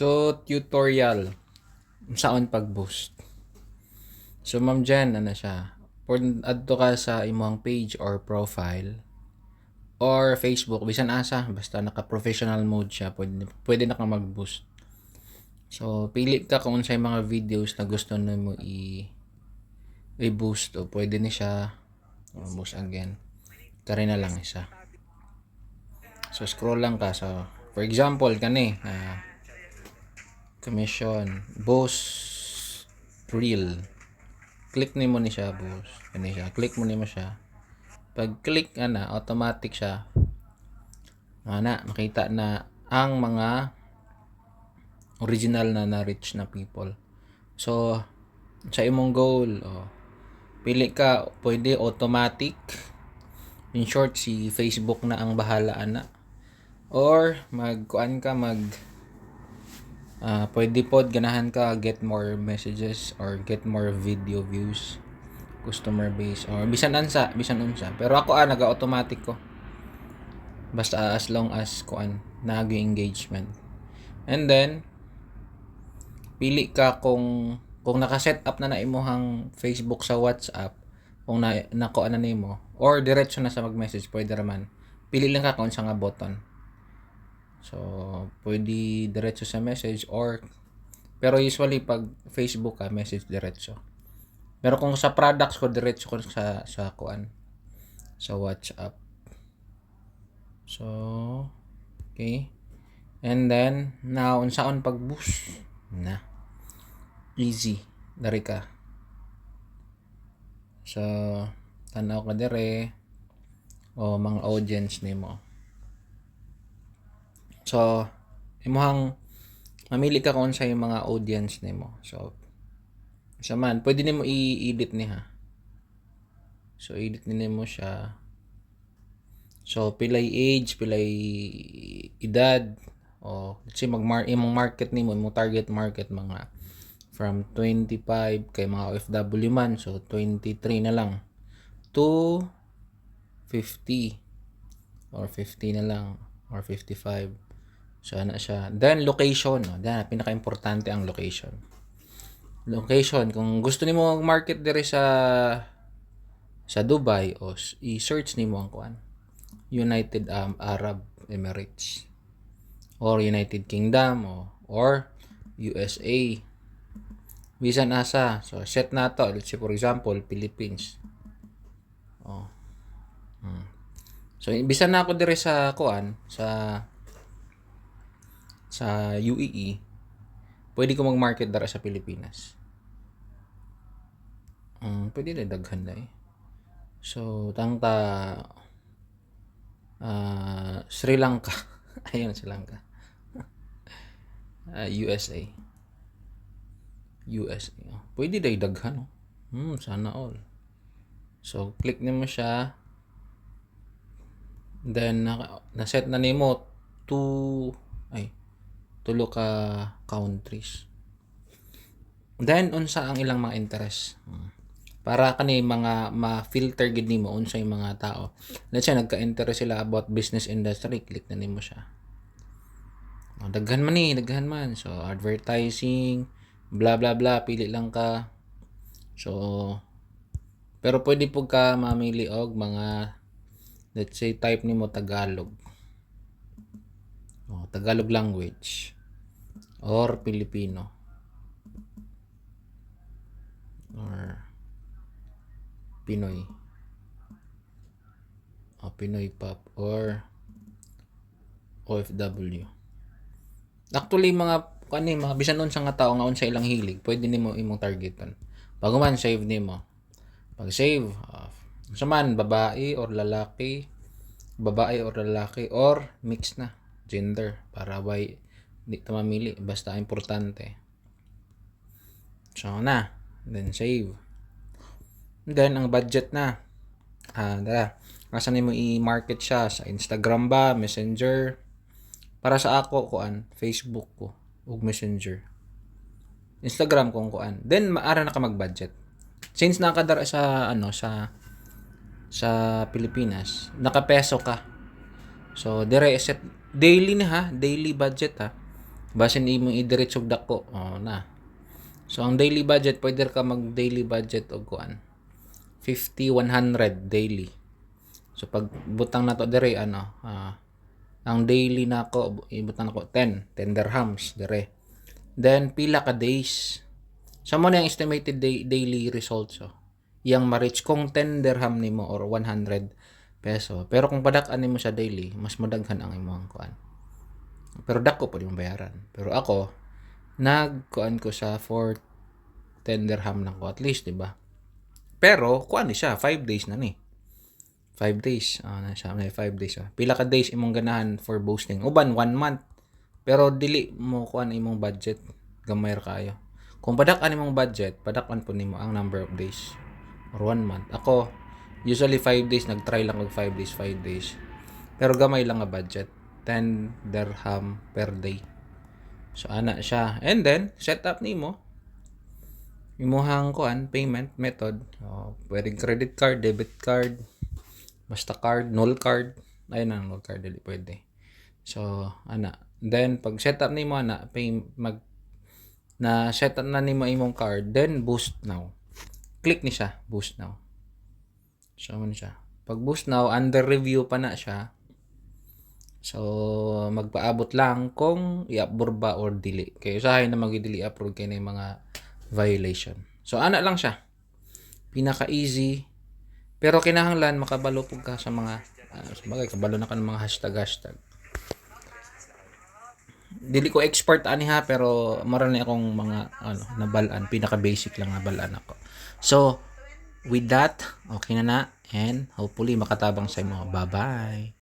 So, tutorial saan pag-boost. So, ma'am Jen, ano siya? Adto ka sa imong page or profile or Facebook, bisan asa, basta naka-professional mode siya, pwede na ka mag-boost. So, pili ka kung unsay mga videos na gusto nimo i-boost o pwede ni siya boost again. Kare na lang isa. So, scroll lang ka. So, for example, kani, commission, boost reel. Click nimo ni siya, boss. Kani siya. Click mo nimo siya. Pag click ana, automatic siya. Makita na ang mga original na reach na people. So, sa imong goal, pili ka, pwede automatic. In short, si Facebook na ang bahala ana. Or pwede pod ganahan ka get more messages or get more video views, customer base or bisan unsa. Pero ako naga-automatic ko. Basta as long as nag-engagement. And then pili ka kung naka-set up na imong Facebook sa WhatsApp, kung na nimo or diretso na sa mag-message, pwede raman. Pili lang ka kung sa nga button. So, pwede diretso sa message pero usually pag Facebook message diretso. Pero kung sa products ko diretso ko sa WhatsApp. So, okay. And then now unsaon pag-boost na easy dari ka. So, tanaw ka dire o mga audience nimo. So, imuhang mamili ka kung sa yung mga audience nimo. So, pwede nimo i-edit niya. So, edit nimo siya. So, pilay age, pilay edad, let's say imong market nimo, imong target market mga from 25 kay mga OFW man, so 23 na lang to 50 or 50 na lang or 55. So, siya. Then, location. Pinaka-importante ang location. Location. Kung gusto nimo mag-market dire sa Dubai, i-search nimo ang United Arab Emirates or United Kingdom or USA. Bisan asa. So, set na to. Let's say, for example, Philippines. So, bisan na ako dire sa sa UAE, pwede ko mag-market dara sa Pilipinas. Pwede na daghan na So, Sri Lanka. Ayun, Sri Lanka. USA. Pwede na daghan. Sana all. So, click nimo siya. Then, na-set na nimo tulo ka countries. Then unsa ang ilang mga interest? Para kani mga ma-filter gid nimo unsa yung mga tao. Let's say nagka-interest sila about business industry, click na nimo siya. Daghan man. So advertising, blah blah blah, pili lang ka. So pero pwede pug ka mamili og mga, let's say type nimo Tagalog. Tagalog language or Filipino or Pinoy Pinoy pop or OFW. Actually mga bisan unsa nga tao nga unsa ilang hilig, pwede nimo imong targetan. Bago man save nimo. Pag save, babae or lalaki or mix na gender para di ta mamili, basta importante. So then save. Then ang budget na. Asa nimo i-market siya sa Instagram ba, Messenger? Para sa ako Facebook ko ug Messenger. Instagram kung Then maara na ka mag-budget. Since nakadara sa sa Pilipinas, naka-peso ka. So dire set daily budget Basin imo idiretsog dako, na. So ang daily budget, pwede ka mag daily budget og kuan. 50, 100 daily. So pag butang na to dire ang daily nako ibutang nako 10 dirhams dire. Then pila ka days. So mo na yung estimated daily results. So yang ma-reach kung 10 dirham nimo or 100 peso. Pero kung padak-an nimo sa daily, mas madaghan ang imong kuan. Pero dako pa yung bayaran. Pero ako nagkuan ko sa for 10 dirham lang ko at least, di ba? Pero kuan ni siya 5 days na ni. 5 days. Na siya may 5 days. Pila ka days imong ganahan for boosting. Uban 1 month. Pero dili mo kuan imong budget. Gamay ra kayo. Kung padak-an imong budget, padak-an po nimo ang number of days or 1 month. Ako usually 5 days, nag-try lang og 5 days, 5 days. Pero gamay lang nga budget. 10 dirham per day. So ana siya. And then set up nimo imuhang kuan payment method. Pwedeng credit card, debit card, basta card, null card. Ayun na null card dili pwede. So ana. Then pag set up nimo ana, na set up na nimo imong card, then boost now. Click ni siya, boost now. So ano siya. Pag boost now, under review pa na siya. So, magpaabot lang kung i-approve ba or dili. Kaya usahay na mag-dili approve kay na yung mga violation. So, ana lang siya. Pinaka-easy. Pero kinahanglan makabalo pug ka sa mga sabagay kabalo na ka ng mga hashtag. Dili ko expert ani ha, pero marami akong mga nabalaan, pinaka-basic lang nabalaan ako. So, with that, okay na and hopefully makatabang sa imo. Bye-bye.